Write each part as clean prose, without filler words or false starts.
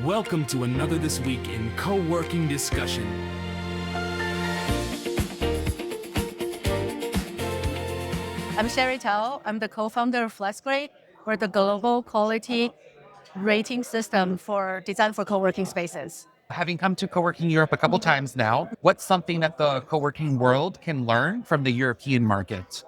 Welcome to another This Week in Co-working Discussion. I'm Sherri Tao. I'm the co-founder of FlexGrade. We're the global quality rating system for design for co-working spaces. Having come to Coworking Europe a couple times now, what's something that the co-working world can learn from the European market?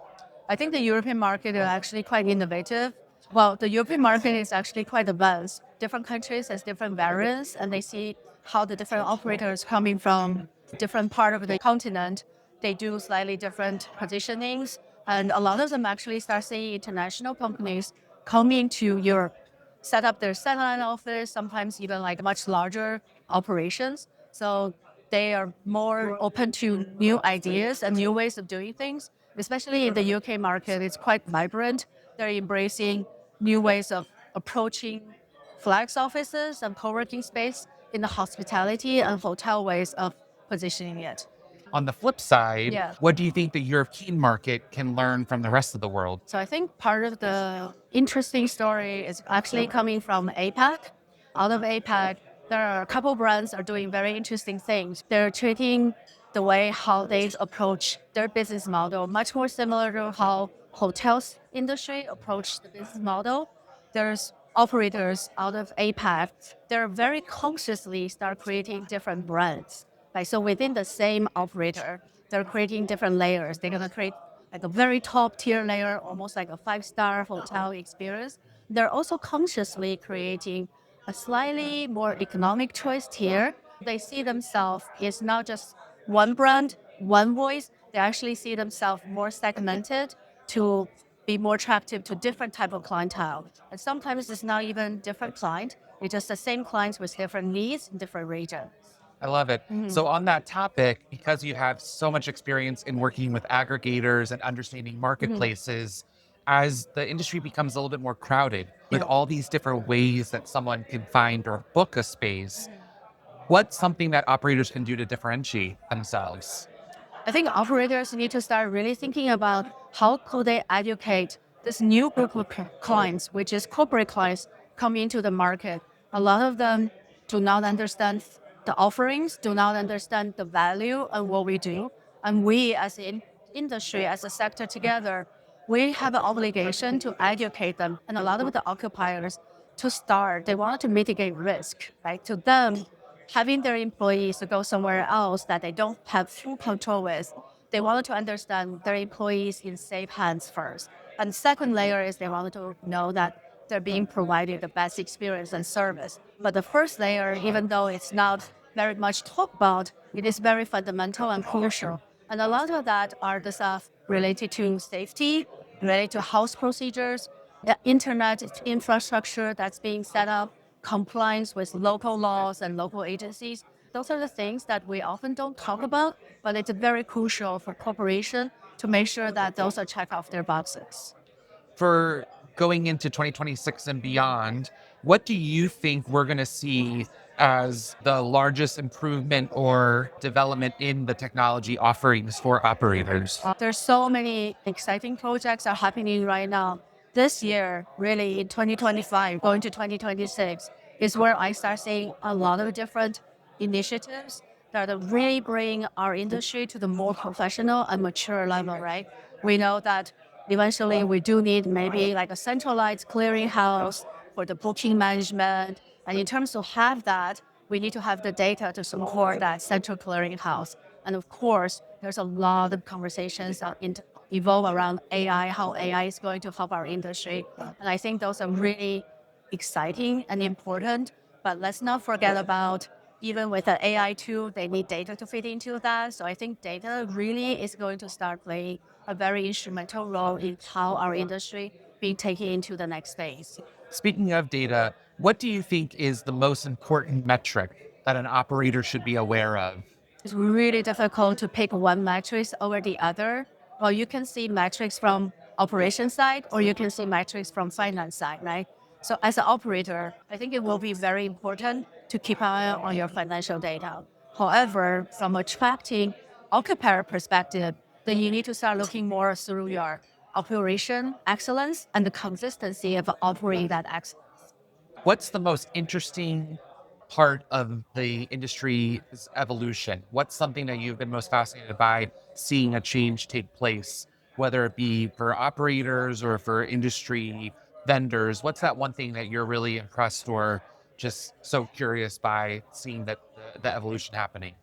I think the European market is actually quite innovative. Well, the European market is actually quite advanced. Different countries has different variants, and they see how the different operators coming from different part of the continent, they do slightly different positionings. And a lot of them actually start seeing international companies coming to Europe, set up their satellite office, sometimes even like much larger operations. So they are more open to new ideas and new ways of doing things. Especially in the UK market, it's quite vibrant. They're embracing new ways of approaching flex offices and co-working space in the hospitality and hotel ways of positioning it. On the flip side, Yeah. what do you think the European market can learn from the rest of the world? So I think part of the interesting story is actually coming from APAC. Out of APAC, there are a couple brands are doing very interesting things. They're treating the way how they approach their business model much more similar to how hotels industry approach the business model. There's operators out of APAC. They're very consciously start creating different brands. Like so within the same operator, they're creating different layers. They're gonna create like a very top tier layer, almost like a 5-star hotel experience. They're also consciously creating a slightly more economic choice tier. They see themselves as not just one brand, one voice. They actually see themselves more segmented to be more attractive to different type of clientele. And sometimes it's not even different client. It's just the same clients with different needs in different regions. I love it. So on that topic, because you have so much experience in working with aggregators and understanding marketplaces, as the industry becomes a little bit more crowded with Yeah. all these different ways that someone can find or book a space, what's something that operators can do to differentiate themselves? I think operators need to start really thinking about how could they educate this new group of clients, which is corporate clients coming into the market. A lot of them do not understand the offerings, do not understand the value of what we do. And we as an industry, as a sector together, we have an obligation to educate them. And a lot of the occupiers to start, they want to mitigate risk, right? To them, having their employees to go somewhere else that they don't have full control with, they wanted to understand their employees in safe hands first. And second layer is they wanted to know that they're being provided the best experience and service. But the first layer, even though it's not very much talked about, it is very fundamental and crucial. And a lot of that are the stuff related to safety, related to house procedures, the internet infrastructure that's being set up, compliance with local laws and local agencies. Those are the things that we often don't talk about, but it's very crucial for corporation to make sure that those are checked off their boxes. For going into 2026 and beyond, what do you think we're going to see as the largest improvement or development in the technology offerings for operators? There's so many exciting projects are happening right now. This year, really in 2025, going to 2026, is where I start seeing a lot of different initiatives that are really bring our industry to the more professional and mature level, right? We know that eventually we do need maybe like a centralized clearinghouse for the booking management. And in terms of have that, we need to have the data to support that central clearinghouse. And of course, there's a lot of conversations that evolve around AI, how AI is going to help our industry. And I think those are really exciting and important. But let's not forget about even with the AI tool, they need data to fit into that. So I think data really is going to start playing a very instrumental role in how our industry being taken into the next phase. Speaking of data, what do you think is the most important metric that an operator should be aware of? It's really difficult to pick one metrics over the other. Well, you can see metrics from operation side or you can see metrics from finance side, right? So as an operator, I think it will be very important to keep an eye on your financial data. However, from attracting occupier perspective, then you need to start looking more through your operation excellence and the consistency of operating that excellence. What's the most interesting part of the industry's evolution? What's something that you've been most fascinated by seeing a change take place, whether it be for operators or for industry vendors? What's that one thing that you're really impressed or just so curious by seeing that the evolution happening?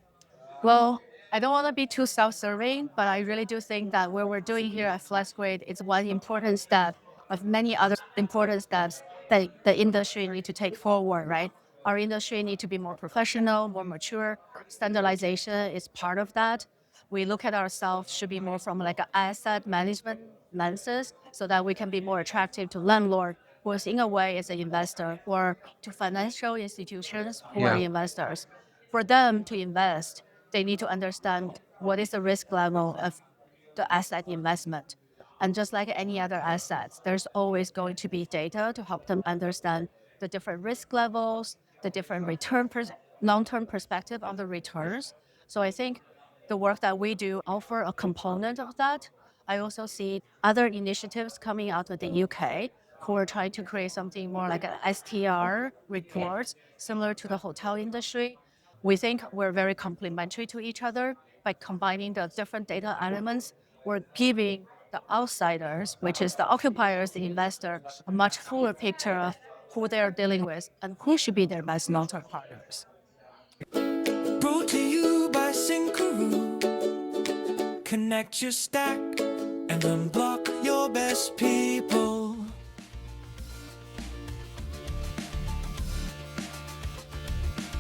Well, I don't want to be too self-serving, but I really do think that what we're doing here at FlexGrade is one important step of many other important steps that the industry need to take forward, right? Our industry need to be more professional, more mature. Standardization is part of that. We look at ourselves should be more from like an asset management lenses so that we can be more attractive to landlord who is in a way is an investor or to financial institutions who are Yeah. investors. For them to invest, they need to understand what is the risk level of the asset investment. And just like any other assets, there's always going to be data to help them understand the different risk levels, the different long-term perspective on the returns. So I think the work that we do offer a component of that. I also see other initiatives coming out of the UK who are trying to create something more like an STR report, similar to the hotel industry. We think we're very complementary to each other by combining the different data elements. We're giving the outsiders, which is the occupiers, the investor, a much fuller picture of who they're dealing with and who should be their best long-term partners. Brought to you by Syncaroo. Connect your stack and unblock your best people.